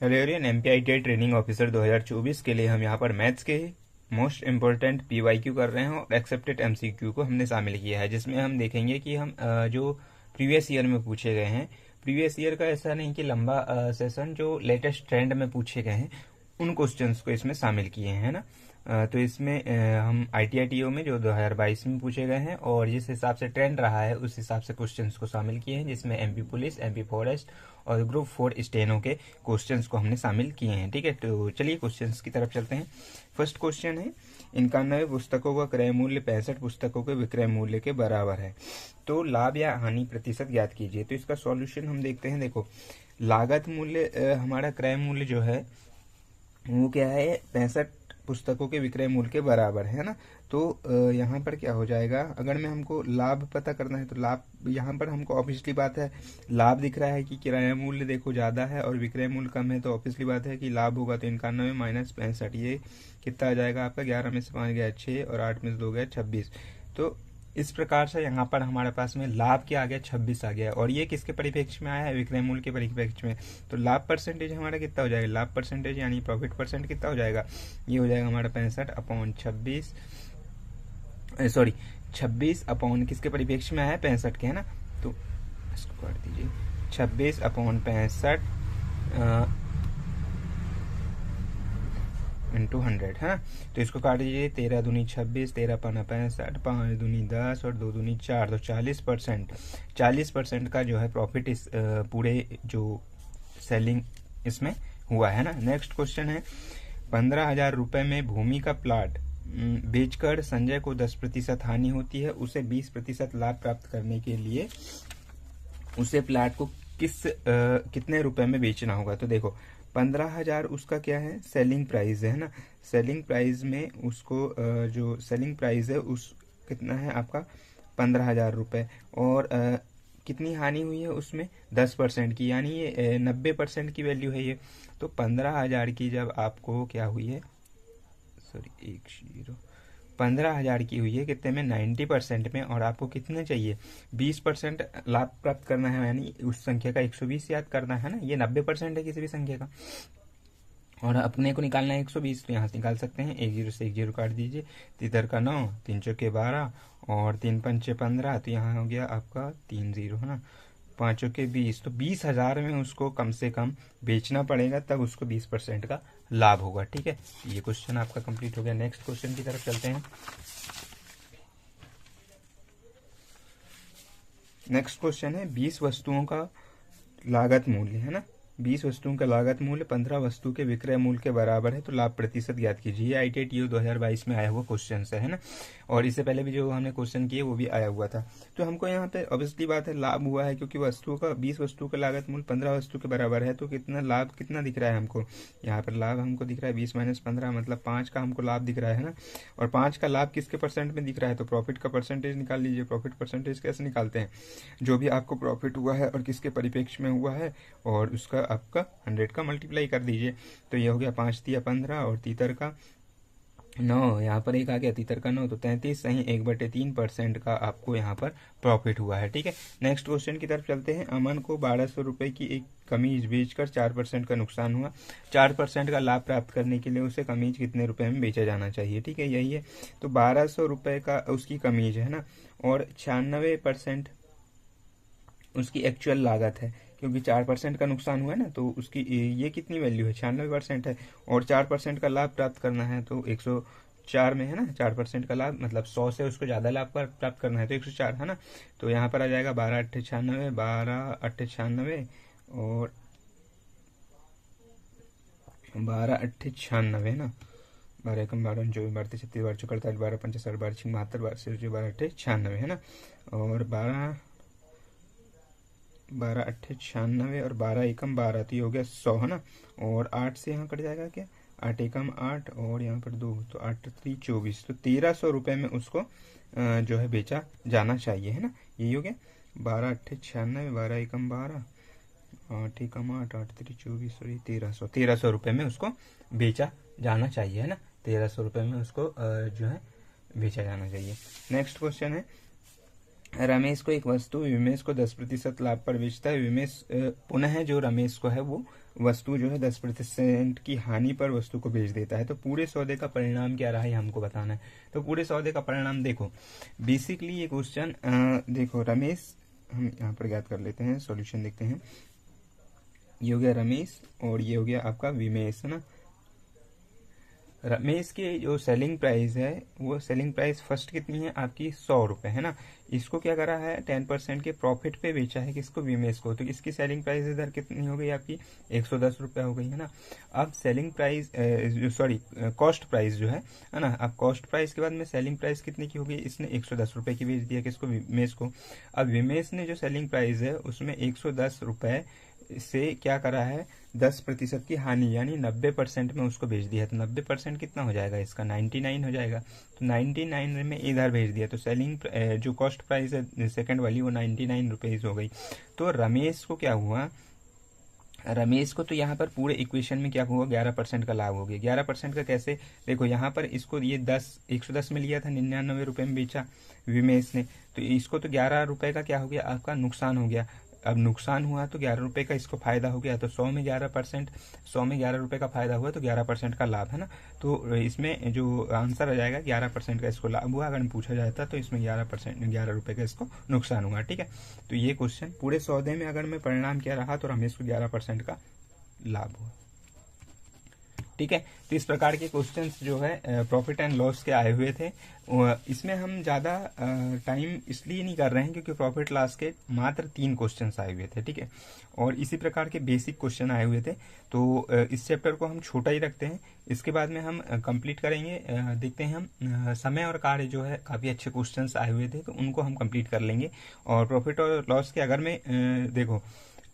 Hello everyone, एमपीआईटी training officer 2024 के लिए हम यहाँ पर मैथ्स के मोस्ट इम्पोर्टेंट पीवाईक्यू कर रहे हैं और एक्सेप्टेड एमसीक्यू को हमने शामिल किया है, जिसमें हम देखेंगे कि हम जो प्रीवियस ईयर में पूछे गए हैं, प्रीवियस ईयर का ऐसा नहीं कि लंबा सेशन, जो लेटेस्ट ट्रेंड में पूछे गए हैं उन क्वेश्चंस को इसमें शामिल किए हैं ना। तो इसमें हम आईटीआईटीओ में जो 2022 में पूछे गए हैं और जिस हिसाब से ट्रेंड रहा है उस हिसाब से क्वेश्चंस को शामिल किए हैं, जिसमें एमपी पुलिस, एमपी फॉरेस्ट और ग्रुप 4 स्टेनो के क्वेश्चंस को हमने शामिल किए हैं। ठीक है, तो चलिए क्वेश्चंस की तरफ चलते हैं। फर्स्ट क्वेश्चन है, 91 पुस्तकों का क्रय मूल्य 65 पुस्तकों के विक्रय मूल्य के बराबर है, तो लाभ या हानि प्रतिशत ज्ञात कीजिए। तो इसका सॉल्यूशन हम देखते हैं। देखो, लागत मूल्य हमारा क्रय मूल्य जो है वो क्या है, 65 पुस्तकों के विक्रय मूल्य के बराबर है ना। तो यहाँ पर क्या हो जाएगा, अगर मैं हमको लाभ पता करना है तो लाभ, यहाँ पर हमको ऑब्वियसली बात है लाभ दिख रहा है कि किराया मूल्य देखो ज़्यादा है और विक्रय मूल्य कम है, तो ऑब्वियसली बात है कि लाभ होगा। तो 91 माइनस 65, ये कितना आ जाएगा आपका, 11 में से 5 गया 6 और 8 में से 2 गया 26। तो इस प्रकार से यहाँ पर हमारे पास में लाभ क्या आ गया, 26 आ गया। और ये किसके परिप्रेक्ष्य में आया है, विक्रय मूल्य के परिप्रेक्ष्य में। तो लाभ परसेंटेज हमारा कितना हो जाएगा, लाभ परसेंटेज यानी प्रॉफिट परसेंट कितना हो जाएगा, ये हो जाएगा हमारा 65/26, सॉरी 26 अपॉन किसके परिप्रेक्ष्य में आया है, 65 के, है ना। तो इसको काट दीजिए, 26/65 इंटू 100 है ना। तो इसको काट दीजिए, 13 दूनी 26, 13 पाना 65, 5 दूनी 10 और 2 दूनी 4, तो 40% का जो है प्रॉफिट इस पूरे जो सेलिंग इसमें हुआ है ना। नेक्स्ट क्वेश्चन है, 15,000 रुपए में भूमि का प्लाट बेचकर संजय को 10% हानि होती है, उसे 20% लाभ प्राप्त करने के लिए उसे प्लाट को कितने रुपए में बेचना होगा। तो देखो, 15,000 उसका क्या है, सेलिंग प्राइस है ना। सेलिंग प्राइस में उसको जो सेलिंग प्राइस है उस कितना है आपका 15,000 रुपये, और कितनी हानि हुई है उसमें, 10% की, यानी ये 90% की वैल्यू है ये। तो 15,000 की जब आपको क्या हुई है, सॉरी 15,000 की हुई है कितने में, 90% में, और आपको कितने चाहिए, 20% लाभ प्राप्त करना है, यानी उस संख्या का 120 याद करना है ना। ये 90% है किसी भी संख्या का, और अपने को निकालना है 120, तो यहाँ से निकाल सकते हैं। 1 0 से 1 0 काट दीजिए, तीतर का 9, 3 चौके 12 और 3 पंचे 15, तो यहाँ हो गया आपका 3 0 है ना, 5 चौके 20। तो 20,000 में उसको कम से कम बेचना पड़ेगा, तब उसको 20% का लाभ होगा। ठीक है, ये क्वेश्चन आपका कंप्लीट हो गया। नेक्स्ट क्वेश्चन की तरफ चलते हैं। नेक्स्ट क्वेश्चन है, 20 वस्तुओं का लागत मूल्य है ना, 20 वस्तुओं का लागत मूल्य 15 वस्तु के विक्रय मूल्य के बराबर है, तो लाभ प्रतिशत ज्ञात कीजिए। आईटीआईटीओ 2022 में आया हुआ क्वेश्चन है ना, और इससे पहले भी जो हमने क्वेश्चन किए वो भी आया हुआ था। तो हमको यहाँ पे ऑब्वियसली बात है लाभ हुआ है, क्योंकि वस्तुओं का 20 वस्तु का लागत मूल्य 15 वस्तु के बराबर है, तो कितना लाभ कितना दिख रहा है हमको, यहाँ पर लाभ हमको दिख रहा है 20 माइनस 15, मतलब 5 का हमको लाभ दिख रहा है ना। और 5 का लाभ किसके परसेंट में दिख रहा है, तो प्रॉफिट का परसेंटेज निकाल लीजिए। प्रॉफिट परसेंटेज कैसे निकालते हैं, जो भी आपको प्रॉफिट हुआ है और किसके परिप्रेक्ष्य में हुआ है, और उसका आपका 100 का मल्टीप्लाई कर दीजिए। तो ये हो गया 5 तिया 15 और तीतर का 9, यहाँ पर एक आ गया तीतर का 9, तो 33 सही 1/3% का आपको यहाँ पर प्रॉफिट हुआ है। ठीक है, नेक्स्ट क्वेश्चन की तरफ चलते हैं। अमन को 1200 रुपये की एक कमीज बेचकर 4% का नुकसान हुआ, 4% का लाभ प्राप्त करने के लिए उसे कमीज कितने रुपए में बेचा जाना चाहिए। ठीक है, यही है। तो 1200 रुपये का उसकी कमीज है ना, और 96% उसकी एक्चुअल लागत है, क्योंकि 4% का नुकसान हुआ है ना, तो उसकी ये कितनी वैल्यू है, 96% है, और 4% का लाभ प्राप्त करना है तो 104 में है ना। 4% का लाभ मतलब 100 से उसको ज़्यादा लाभ प्राप्त करना है, तो 104 है ना। तो यहाँ पर आ जाएगा 12 8 96, 12 8 96 और 12 8 96 ना, 12 एकम 12 24 12 36 12 चौक 48 12 पंच 60 12 छिंग 72 12 से 12 8 96 है ना। और 12 8 96 और 12 एकम 12, तो ये हो गया 100 है ना। और 8 से यहाँ कट जाएगा क्या, 8 एकम 8 और यहाँ पर 2, तो 8 3 24, तो 1300 रुपये में उसको जो है बेचा जाना चाहिए, है ना। यही हो गया 12 8 96, 12 एकम 12, 8 एकम 8, 8 3 24, सॉरी 1300 रुपये में उसको बेचा जाना चाहिए, है ना। 1300 रुपये में उसको जो है बेचा जाना चाहिए। नेक्स्ट क्वेश्चन है, रमेश को एक वस्तु विमेश को 10% लाभ पर बेचता है। विमेश पुनः जो रमेश को है वो वस्तु जो है 10% की हानि पर वस्तु को बेच देता है। तो पूरे सौदे का परिणाम क्या रहा है हमको बताना है। तो पूरे सौदे का परिणाम देखो, बेसिकली ये क्वेश्चन देखो रमेश, हम यहाँ पर ज्ञात कर लेते हैं, सॉल्यूशन देखते हैं। ये हो गया रमेश और ये हो गया आपका विमेश, है ना। रमेश की जो सेलिंग प्राइस है वो सेलिंग प्राइस फर्स्ट कितनी है आपकी 100 रुपये, है ना। इसको क्या करा है 10% के प्रॉफिट पे बेचा है किसको, विमेश को। तो इसकी सेलिंग प्राइस इधर कितनी हो गई आपकी 110 रुपये हो गई, है ना। अब selling price sorry cost price जो है ना। अब कॉस्ट प्राइस के बाद में सेलिंग प्राइस कितने की हो गई, इसने 110 रुपये की बेच दिया किसको, विमेश को। अब विमेश ने जो सेलिंग प्राइस है उसमें 110 रुपये से क्या करा है 10% की हानि यानी 90% में उसको भेज दिया। तो 90% कितना हो जाएगा इसका 99 हो जाएगा। तो 99 में इधर भेज दिया। तो सेलिंग जो कॉस्ट प्राइस है सेकंड वाली वो 99 रुपीज हो गई। तो रमेश को क्या हुआ, रमेश को तो यहाँ पर पूरे इक्वेशन में क्या हुआ 11% का लाभ हो गया। 11% का कैसे, देखो यहाँ पर इसको ये 110 में लिया था, 99 रुपये में बेचा विमेश ने। तो इसको तो 11 रुपये का क्या हो गया आपका नुकसान हो गया। अब नुकसान हुआ तो 11 रुपये का इसको फायदा हो गया। तो 100 में 11%, 100 में 11 रुपये का फायदा हुआ तो 11% का लाभ, है ना। तो इसमें जो आंसर आ जाएगा 11% का इसको लाभ हुआ। अगर पूछा जाता तो इसमें 11 रुपये का इसको नुकसान हुआ, ठीक है। तो ये क्वेश्चन पूरे सौदे में अगर मैं परिणाम क्या रहा तो रमेश को 11% का लाभ हुआ, ठीक है। तो इस प्रकार के क्वेश्चंस जो है प्रॉफिट एंड लॉस के आए हुए थे। इसमें हम ज़्यादा टाइम इसलिए नहीं कर रहे हैं क्योंकि प्रॉफिट लॉस के मात्र 3 क्वेश्चंस आए हुए थे, ठीक है। और इसी प्रकार के बेसिक क्वेश्चन आए हुए थे। तो इस चैप्टर को हम छोटा ही रखते हैं। इसके बाद में हम कंप्लीट करेंगे, देखते हैं हम समय और कार्य जो है काफ़ी अच्छे क्वेश्चंस आए हुए थे तो उनको हम कंप्लीट कर लेंगे। और प्रॉफिट और लॉस के अगर मैं देखो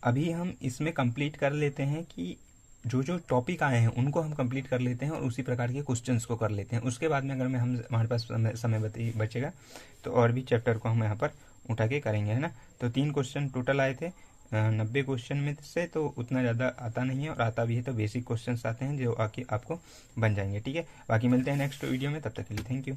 अभी हम इसमें कंप्लीट कर लेते हैं कि जो जो टॉपिक आए हैं उनको हम कंप्लीट कर लेते हैं और उसी प्रकार के क्वेश्चंस को कर लेते हैं। उसके बाद में अगर हमारे पास समय बचेगा तो और भी चैप्टर को हम यहाँ पर उठा के करेंगे, है ना। तो 3 क्वेश्चन टोटल आए थे 90 क्वेश्चन में से। तो उतना ज़्यादा आता नहीं है और आता भी है तो बेसिक क्वेश्चंस आते हैं जो आके आपको बन जाएंगे, ठीक है। बाकी मिलते हैं नेक्स्ट वीडियो में, तब तक के लिए थैंक यू।